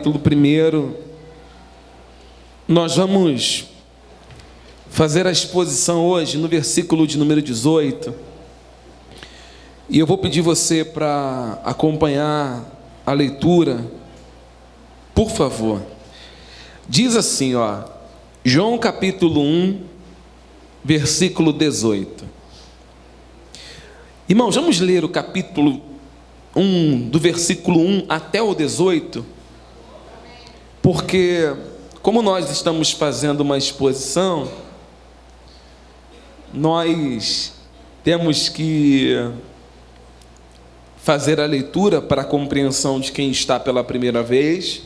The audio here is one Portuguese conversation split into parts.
Capítulo 1, nós vamos fazer a exposição hoje no versículo de número 18. E eu vou pedir você para acompanhar a leitura, por favor. Diz assim, João capítulo 1, versículo 18. Irmãos, vamos ler o capítulo 1, do versículo 1 até o 18. Porque, como nós estamos fazendo uma exposição, nós temos que fazer a leitura para a compreensão de quem está pela primeira vez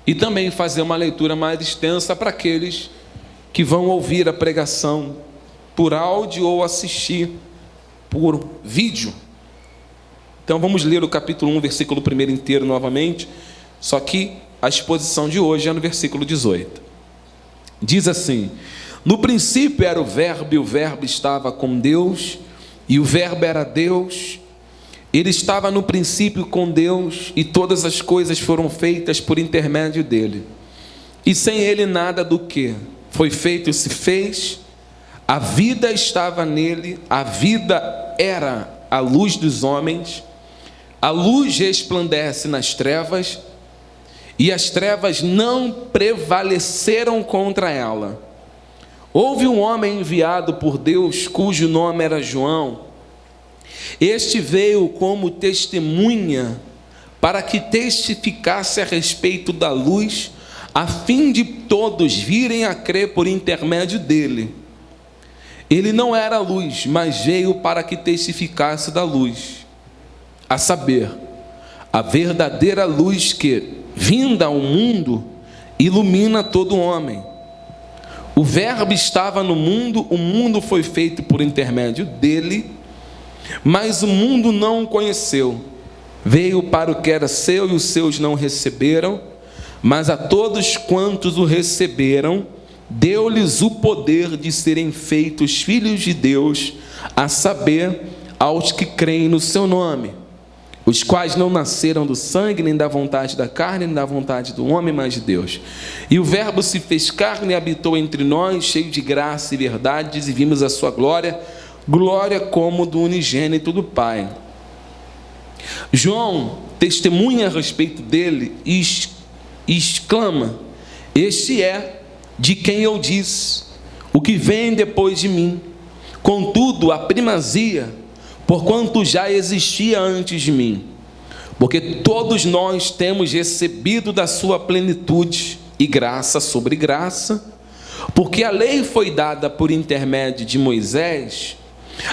e também fazer uma leitura mais extensa para aqueles que vão ouvir a pregação por áudio ou assistir por vídeo. Então vamos ler o capítulo 1, versículo 1 inteiro novamente, só que a exposição de hoje é no versículo 18. Diz assim: no princípio era o Verbo, e o Verbo estava com Deus, e o Verbo era Deus. Ele estava no princípio com Deus, e todas as coisas foram feitas por intermédio dele. E sem ele nada do que foi feito se fez. A vida estava nele, a vida era a luz dos homens. A luz resplandece nas trevas, e as trevas não prevaleceram contra ela. Houve um homem enviado por Deus, cujo nome era João. Este veio como testemunha, para que testificasse a respeito da luz, a fim de todos virem a crer por intermédio dele. Ele não era luz, mas veio para que testificasse da luz, a saber, a verdadeira luz que, vinda ao mundo, ilumina todo homem. O Verbo estava no mundo, o mundo foi feito por intermédio dele, mas o mundo não o conheceu. Veio para o que era seu e os seus não receberam, mas a todos quantos o receberam, deu-lhes o poder de serem feitos filhos de Deus, a saber, aos que creem no seu nome, os quais não nasceram do sangue, nem da vontade da carne, nem da vontade do homem, mas de Deus. E o Verbo se fez carne e habitou entre nós, cheio de graça e verdade, e vimos a sua glória, glória como do unigênito do Pai. João testemunha a respeito dele e exclama: este é de quem eu disse, o que vem depois de mim, contudo a primazia, porquanto já existia antes de mim, porque todos nós temos recebido da sua plenitude e graça sobre graça, porque a lei foi dada por intermédio de Moisés,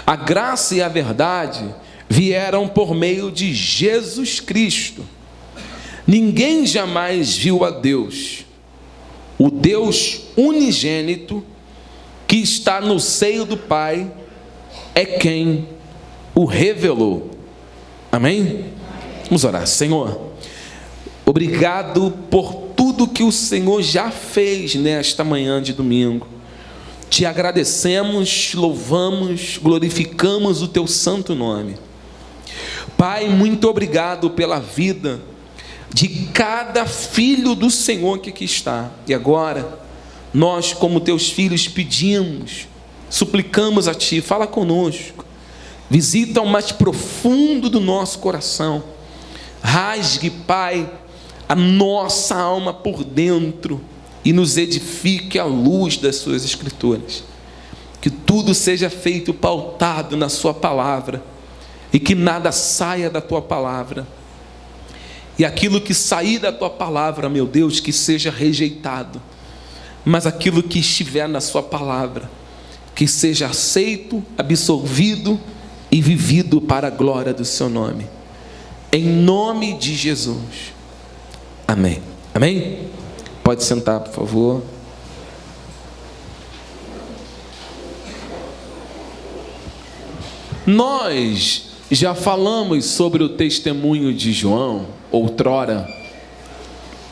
a graça e a verdade vieram por meio de Jesus Cristo. Ninguém jamais viu a Deus, o Deus unigênito que está no seio do Pai é quem o revelou. Amém? Vamos orar. Senhor, obrigado por tudo que o Senhor já fez nesta manhã de domingo. Te agradecemos, louvamos, glorificamos o teu santo nome. Pai, muito obrigado pela vida de cada filho do Senhor que aqui está. E agora, nós como teus filhos pedimos, suplicamos a Ti, fala conosco. Visita o mais profundo do nosso coração. Rasgue, Pai, a nossa alma por dentro e nos edifique à luz das suas escrituras. Que tudo seja feito pautado na sua palavra e que nada saia da tua palavra. E aquilo que sair da tua palavra, meu Deus, que seja rejeitado. Mas aquilo que estiver na sua palavra, que seja aceito, absorvido e vivido para a glória do seu nome. Em nome de Jesus. Amém. Amém? Pode sentar, por favor. Nós já falamos sobre o testemunho de João, outrora.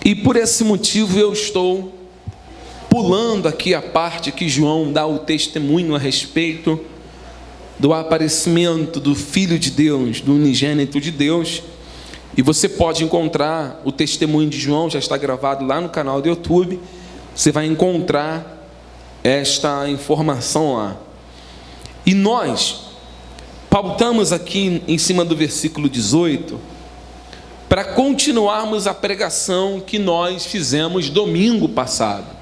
E por esse motivo eu estou pulando aqui a parte que João dá o testemunho a respeito do aparecimento do Filho de Deus, do unigênito de Deus, E você pode encontrar o testemunho de João, já está gravado lá no canal do YouTube. Você vai encontrar esta informação lá. E nós pautamos aqui em cima do versículo 18 para continuarmos a pregação que nós fizemos domingo passado.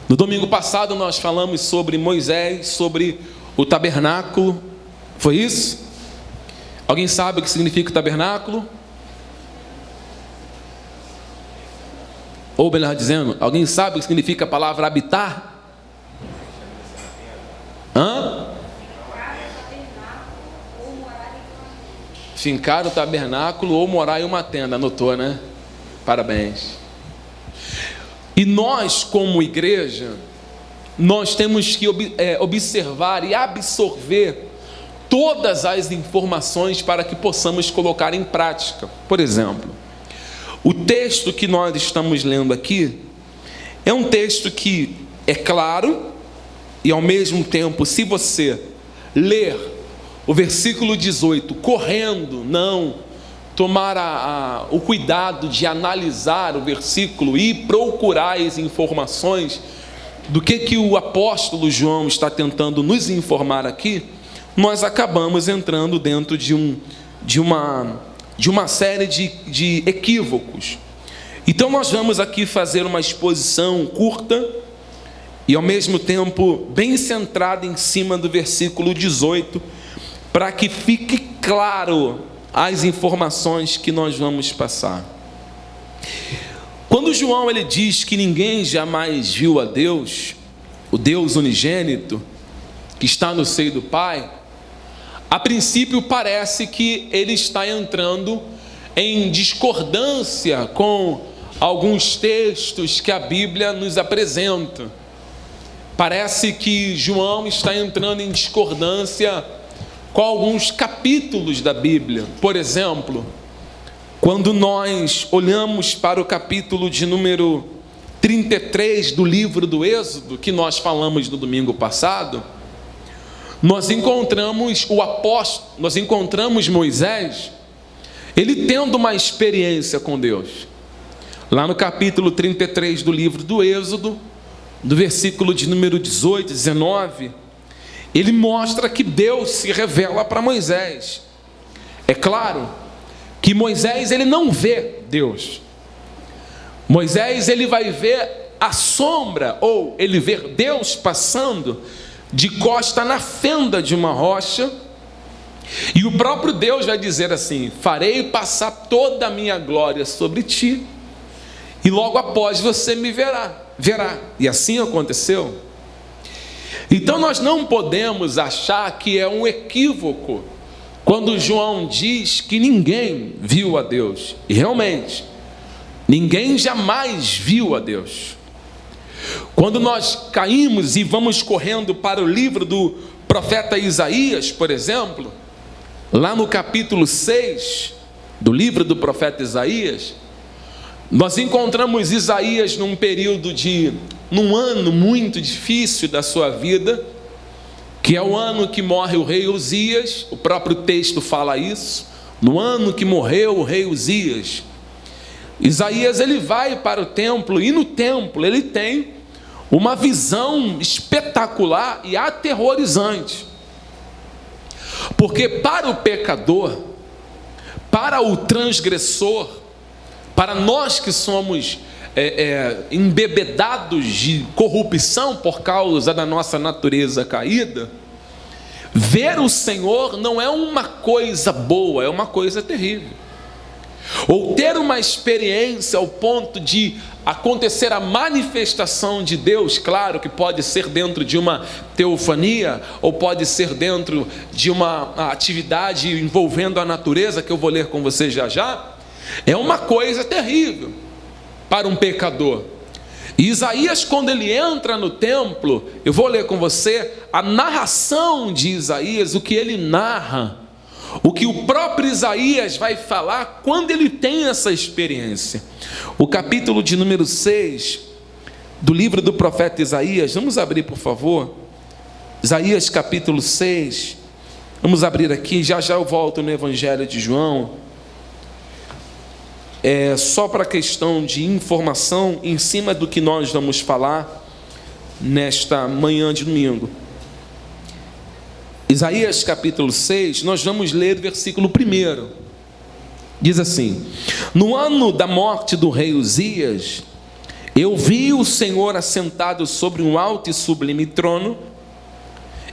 No domingo passado nós falamos sobre Moisés, sobre o tabernáculo. Foi isso? Alguém sabe o que significa o tabernáculo? Ou melhor dizendo, alguém sabe o que significa a palavra habitar? Fincar o tabernáculo ou morar em uma tenda. Anotou, né? Parabéns. E nós, como igreja, nós temos que observar e absorver todas as informações para que possamos colocar em prática. Por exemplo, o texto que nós estamos lendo aqui é um texto que é claro e ao mesmo tempo, se você ler o versículo 18 correndo, não tomar o cuidado de analisar o versículo e procurar as informações do que o apóstolo João está tentando nos informar aqui, nós acabamos entrando dentro de uma série de equívocos. Então nós vamos aqui fazer uma exposição curta e ao mesmo tempo bem centrada em cima do versículo 18, para que fique claro as informações que nós vamos passar. Quando João ele diz que ninguém jamais viu a Deus, o Deus unigênito, que está no seio do Pai, a princípio parece que ele está entrando em discordância com alguns textos que a Bíblia nos apresenta. Parece que João está entrando em discordância com alguns capítulos da Bíblia. Por exemplo, quando nós olhamos para o capítulo de número 33 do livro do Êxodo, que nós falamos no domingo passado, nós encontramos nós encontramos Moisés, ele tendo uma experiência com Deus. Lá no capítulo 33 do livro do Êxodo, do versículo de número 18, 19, ele mostra que Deus se revela para Moisés. É claro que Moisés ele não vê Deus. Moisés ele vai ver a sombra, ou ele vê Deus passando de costa na fenda de uma rocha, e o próprio Deus vai dizer assim: farei passar toda a minha glória sobre ti, e logo após você me verá. E assim aconteceu. Então nós não podemos achar que é um equívoco quando João diz que ninguém viu a Deus. E realmente, ninguém jamais viu a Deus. Quando nós caímos e vamos correndo para o livro do profeta Isaías, por exemplo, lá no capítulo 6 do livro do profeta Isaías, nós encontramos Isaías num ano muito difícil da sua vida, que é o ano que morre o rei Uzias. O próprio texto fala isso. No ano que morreu o rei Uzias, Isaías ele vai para o templo, e no templo ele tem uma visão espetacular e aterrorizante, porque para o pecador, para o transgressor, para nós que somos embebedados de corrupção por causa da nossa natureza caída, ver o Senhor não é uma coisa boa, é uma coisa terrível. Ou ter uma experiência ao ponto de acontecer a manifestação de Deus, claro que pode ser dentro de uma teofania, ou pode ser dentro de uma atividade envolvendo a natureza, que eu vou ler com você já já, é uma coisa terrível para um pecador. E Isaías, quando ele entra no templo, eu vou ler com você a narração de Isaías, o que ele narra, o que o próprio Isaías vai falar quando ele tem essa experiência. O capítulo de número 6 do livro do profeta Isaías, vamos abrir por favor, Isaías capítulo 6, vamos abrir aqui, já já eu volto no Evangelho de João. só para questão de informação, em cima do que nós vamos falar nesta manhã de domingo. Isaías capítulo 6, nós vamos ler o versículo 1. Diz assim: no ano da morte do rei Uzias, eu vi o Senhor assentado sobre um alto e sublime trono,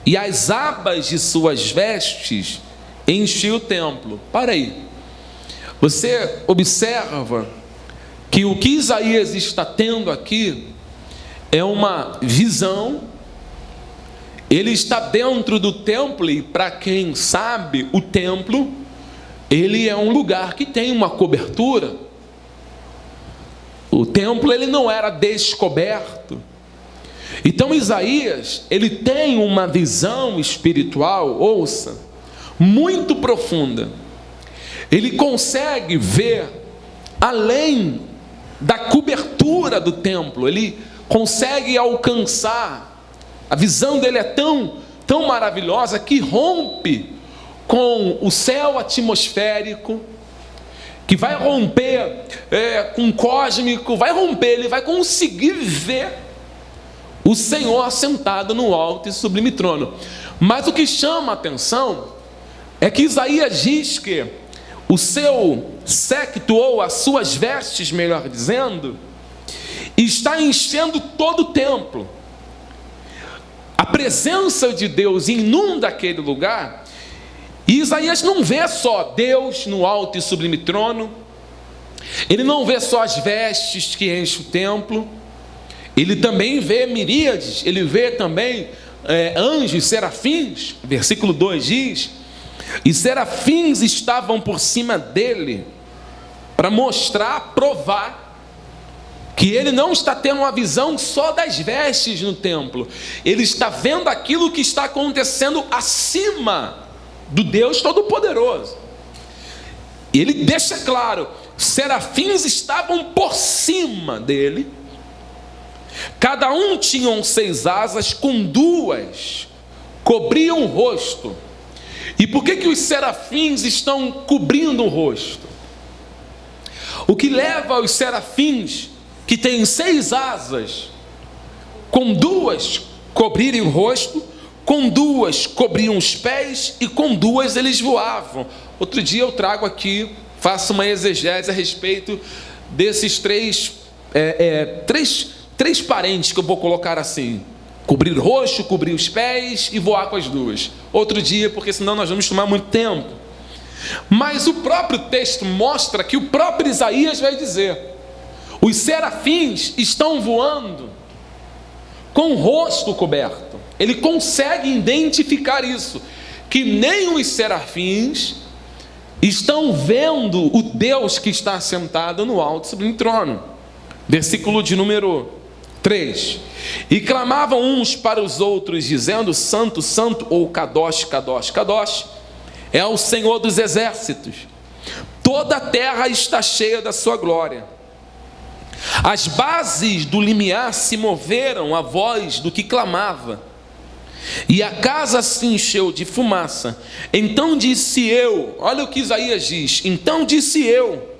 e as abas de suas vestes enchiam o templo. Para aí. Você observa que o que Isaías está tendo aqui é uma visão. Ele está dentro do templo, e para quem sabe, o templo, ele é um lugar que tem uma cobertura. O templo, ele não era descoberto. Então Isaías, ele tem uma visão espiritual, ouça, muito profunda. Ele consegue ver além da cobertura do templo, ele consegue alcançar. A visão dele é tão maravilhosa que rompe com o céu atmosférico, que vai romper com o cósmico, vai romper, ele vai conseguir ver o Senhor assentado no alto e sublime trono. Mas o que chama a atenção é que Isaías diz que o seu séquito, ou as suas vestes, melhor dizendo, está enchendo todo o templo. A presença de Deus inunda aquele lugar, e Isaías não vê só Deus no alto e sublime trono, ele não vê só as vestes que enchem o templo, ele também vê miríades, ele vê também anjos, serafins. Versículo 2 diz: e serafins estavam por cima dele, para mostrar, provar, que ele não está tendo uma visão só das vestes no templo, ele está vendo aquilo que está acontecendo acima do Deus Todo-Poderoso. E ele deixa claro: serafins estavam por cima dele, cada um tinha 6 asas, com 2 cobriam o rosto. E por que os serafins estão cobrindo o rosto? O que leva os serafins, que têm 6 asas, com 2 cobrirem o rosto, com 2 cobriam os pés, e com 2 eles voavam. Outro dia eu trago aqui, faço uma exegese a respeito desses três parentes que eu vou colocar assim: cobrir o rosto, cobrir os pés e voar com as 2. Outro dia, porque senão nós vamos tomar muito tempo. Mas o próprio texto mostra que o próprio Isaías vai dizer: os serafins estão voando com o rosto coberto. Ele consegue identificar isso, que nem os serafins estão vendo o Deus que está sentado no alto sublime trono. Versículo de número 3: e clamavam uns para os outros, dizendo: santo, santo, ou Kadosh, Kadosh, Kadosh, é o Senhor dos exércitos, toda a terra está cheia da sua glória. As bases do limiar se moveram à voz do que clamava, e a casa se encheu de fumaça. Então disse eu, olha o que Isaías diz: então disse eu,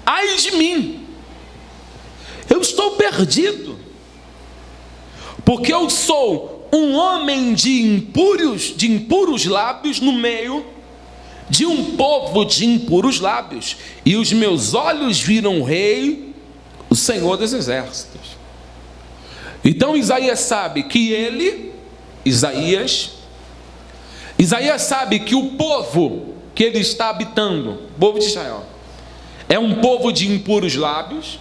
ai de mim, eu estou perdido, porque eu sou um homem de impuros lábios, no meio de um povo de impuros lábios, e os meus olhos viram o Rei, o Senhor dos exércitos. Então Isaías sabe que Isaías sabe que o povo que ele está habitando, o povo de Israel, é um povo de impuros lábios,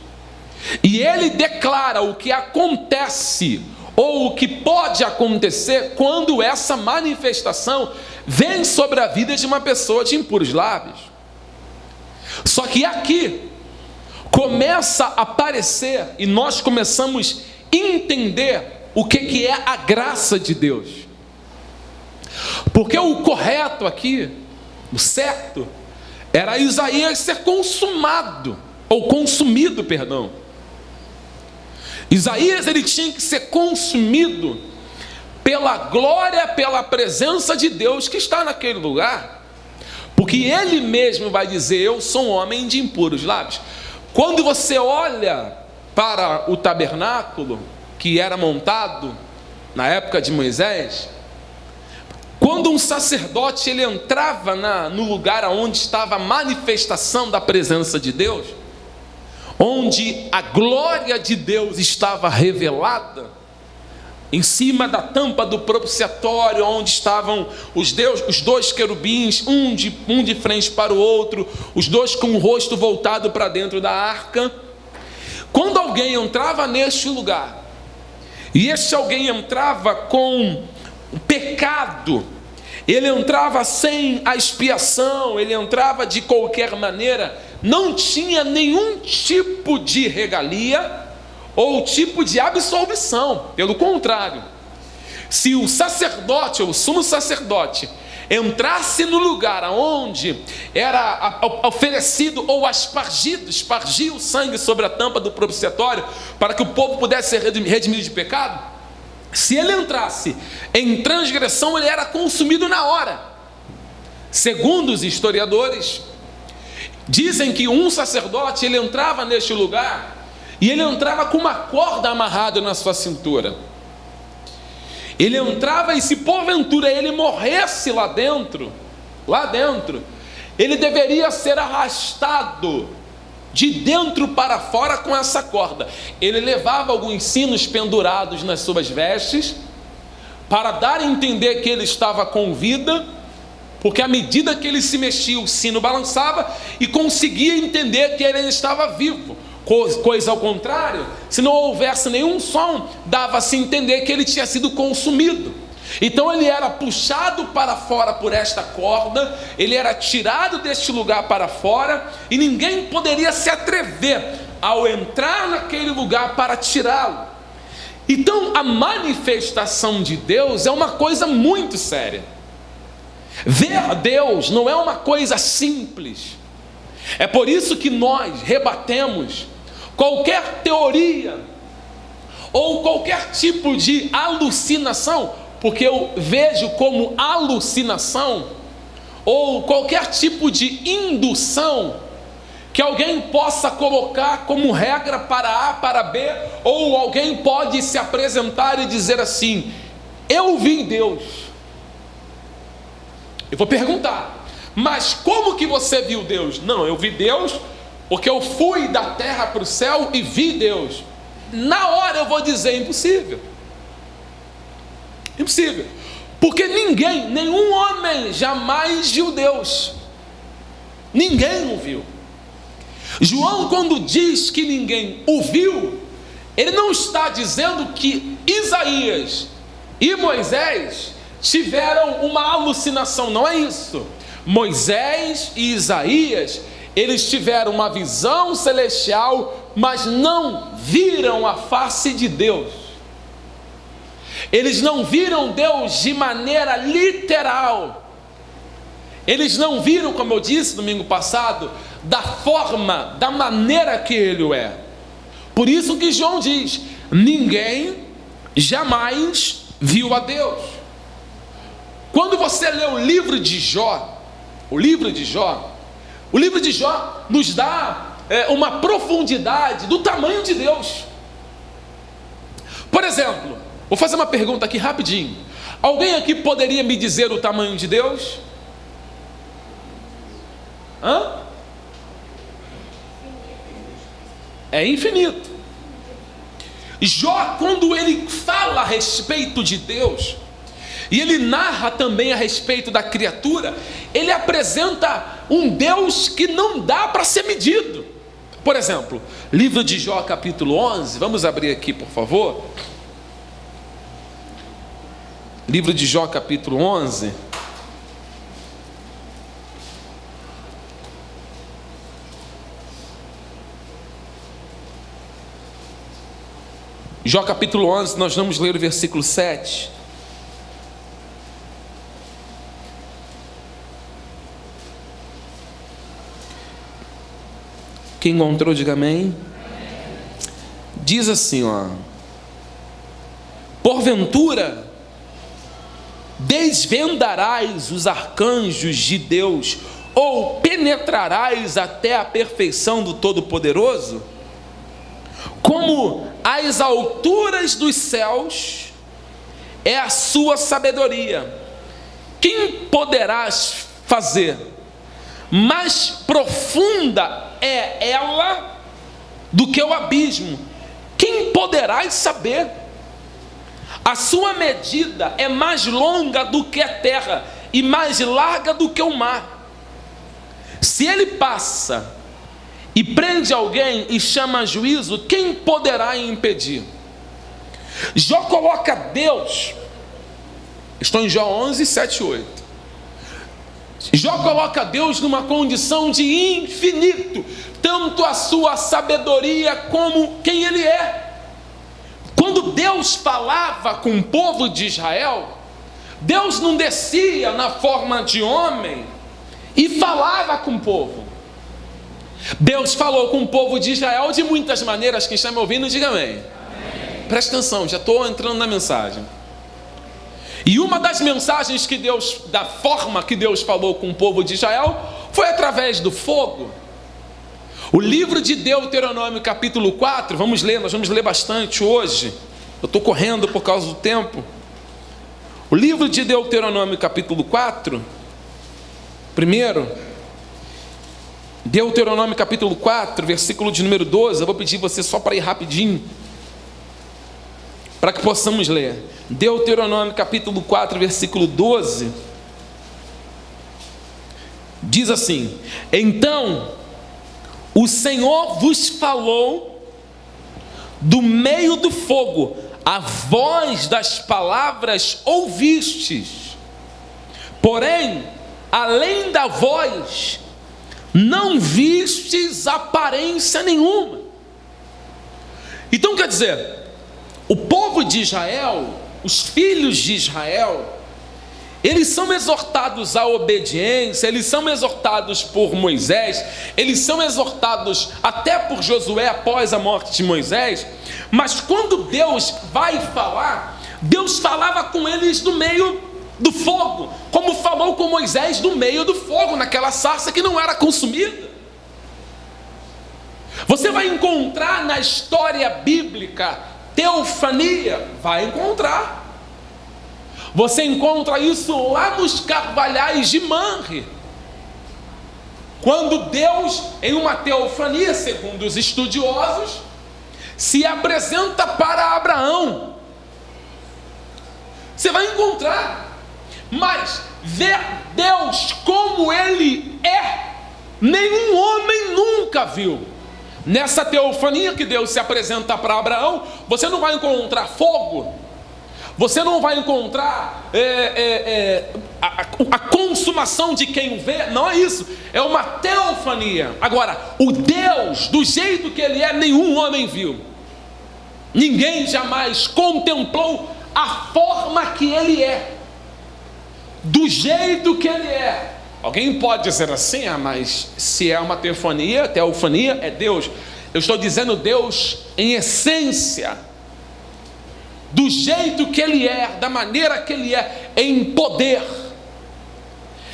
e ele declara o que acontece, ou o que pode acontecer, quando essa manifestação vem sobre a vida de uma pessoa de impuros lábios. Só que aqui começa a aparecer, e nós começamos a entender o que é a graça de Deus. Porque o correto aqui, o certo, era Isaías ser consumido. Isaías, ele tinha que ser consumido pela glória, pela presença de Deus que está naquele lugar. porque ele mesmo vai dizer: eu sou um homem de impuros lábios. Quando você olha para o tabernáculo que era montado na época de Moisés, quando um sacerdote ele entrava no lugar onde estava a manifestação da presença de Deus, onde a glória de Deus estava revelada, em cima da tampa do propiciatório, onde estavam os dois querubins, um de frente para o outro, os dois com o rosto voltado para dentro da arca. Quando alguém entrava neste lugar, e este alguém entrava com o pecado, ele entrava sem a expiação, ele entrava de qualquer maneira, não tinha nenhum tipo de regalia ou tipo de absolvição. Pelo contrário, se o sacerdote ou o sumo sacerdote entrasse no lugar onde era oferecido ou espargia o sangue sobre a tampa do propiciatório para que o povo pudesse ser redimido de pecado, se ele entrasse em transgressão, ele era consumido na hora. Segundo os historiadores, dizem que um sacerdote ele entrava neste lugar e ele entrava com uma corda amarrada na sua cintura. Ele entrava e se porventura ele morresse lá dentro, ele deveria ser arrastado de dentro para fora com essa corda. Ele levava alguns sinos pendurados nas suas vestes, para dar a entender que ele estava com vida, porque à medida que ele se mexia, o sino balançava e conseguia entender que ele estava vivo. Coisa ao contrário, se não houvesse nenhum som, dava-se a entender que ele tinha sido consumido. Então ele era puxado para fora por esta corda, ele era tirado deste lugar para fora, e ninguém poderia se atrever ao entrar naquele lugar para tirá-lo. Então a manifestação de Deus é uma coisa muito séria. Ver Deus não é uma coisa simples. É por isso que nós rebatemos qualquer teoria ou qualquer tipo de alucinação, porque eu vejo como alucinação ou qualquer tipo de indução que alguém possa colocar como regra para A, para B, ou alguém pode se apresentar e dizer assim: eu vi Deus. Eu vou perguntar: mas como que você viu Deus? Não, eu vi Deus porque eu fui da terra para o céu e vi Deus. Na hora eu vou dizer: impossível. Impossível. Porque nenhum homem jamais viu Deus. Ninguém o viu. João, quando diz que ninguém o viu, ele não está dizendo que Isaías e Moisés tiveram uma alucinação, não é isso. Moisés e Isaías, eles tiveram uma visão celestial, mas não viram a face de Deus. Eles não viram Deus de maneira literal. Eles não viram, como eu disse domingo passado, da forma, da maneira que Ele é. Por isso que João diz: ninguém jamais viu a Deus. Quando você lê o livro de Jó, o livro de Jó nos dá uma profundidade do tamanho de Deus. Por exemplo, vou fazer uma pergunta aqui rapidinho. Alguém aqui poderia me dizer o tamanho de Deus? É infinito. Jó, quando ele fala a respeito de Deus, e ele narra também a respeito da criatura, ele apresenta um Deus que não dá para ser medido. Por exemplo, livro de Jó capítulo 11, vamos abrir aqui por favor. Livro de Jó capítulo 11. Jó capítulo 11, nós vamos ler o versículo 7. Quem encontrou, diga amém. Diz assim, porventura desvendarás os arcanjos de Deus, ou penetrarás até a perfeição do Todo-Poderoso? Como as alturas dos céus é a sua sabedoria, quem poderás fazer? Mais profunda é ela do que o abismo, quem poderás saber? A sua medida é mais longa do que a terra e mais larga do que o mar. Se ele passa e prende alguém e chama a juízo, quem poderá impedir? Jó coloca Deus, estou em Jó 11, 7 e 8. Jó coloca Deus numa condição de infinito, tanto a sua sabedoria como quem ele é. Quando Deus falava com o povo de Israel, Deus não descia na forma de homem e falava com o povo. Deus falou com o povo de Israel de muitas maneiras. Quem está me ouvindo, diga amém. Amém. Presta atenção, já estou entrando na mensagem. E uma das mensagens que Deus, da forma que Deus falou com o povo de Israel, foi através do fogo. O livro de Deuteronômio capítulo 4, vamos ler, nós vamos ler bastante hoje. Eu estou correndo por causa do tempo. O livro de Deuteronômio capítulo 4, primeiro, Deuteronômio capítulo 4, versículo de número 12, eu vou pedir você só para ir rapidinho, para que possamos ler. Deuteronômio capítulo 4, versículo 12, diz assim: então o Senhor vos falou do meio do fogo, a voz das palavras ouvistes, porém, além da voz, não vistes aparência nenhuma. Então quer dizer, o povo de Israel, os filhos de Israel, eles são exortados à obediência, eles são exortados por Moisés, eles são exortados até por Josué após a morte de Moisés, mas quando Deus vai falar, Deus falava com eles do meio do fogo, como falou com Moisés do meio do fogo, naquela sarça que não era consumida. Você vai encontrar na história bíblica teofania, vai encontrar. Você encontra isso lá nos carvalhais de Manre, quando Deus, em uma teofania, segundo os estudiosos, se apresenta para Abraão. Você vai encontrar, mas ver Deus como ele é, nenhum homem nunca viu. Nessa teofania que Deus se apresenta para Abraão, você não vai encontrar fogo, você não vai encontrar a consumação de quem o vê, não é isso, é uma teofania. Agora, o Deus, do jeito que ele é, nenhum homem viu, ninguém jamais contemplou a forma que ele é, do jeito que ele é. Alguém pode dizer assim: ah, mas se é uma teofania é Deus. Eu estou dizendo Deus em essência, do jeito que ele é, da maneira que ele é, em poder,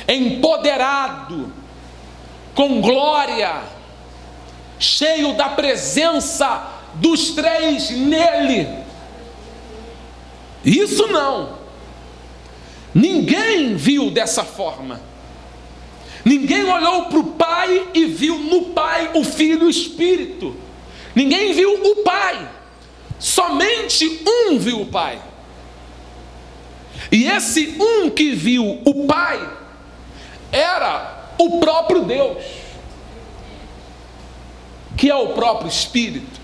empoderado, com glória, cheio da presença dos três nele. Isso não, ninguém viu dessa forma. Ninguém olhou para o Pai e viu no Pai o Filho e o Espírito. Ninguém viu o Pai. Somente um viu o Pai. E esse um que viu o Pai era o próprio Deus, que é o próprio Espírito.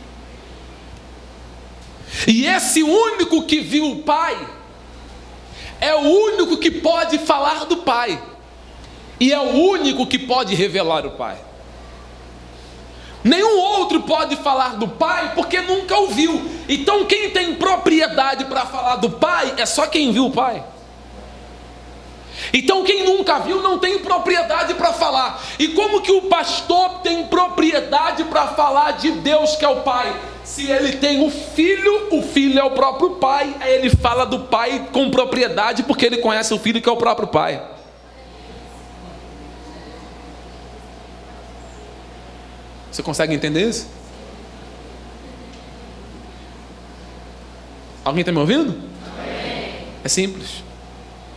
E esse único que viu o Pai é o único que pode falar do Pai. E é o único que pode revelar o Pai. Nenhum outro pode falar do Pai porque nunca o viu. Então quem tem propriedade para falar do Pai é só quem viu o Pai. Então quem nunca viu não tem propriedade para falar. E como que o pastor tem propriedade para falar de Deus que é o Pai? Se ele tem o Filho é o próprio Pai. Aí ele fala do Pai com propriedade porque ele conhece o Filho que é o próprio Pai. Você consegue entender isso? Alguém está me ouvindo? É simples.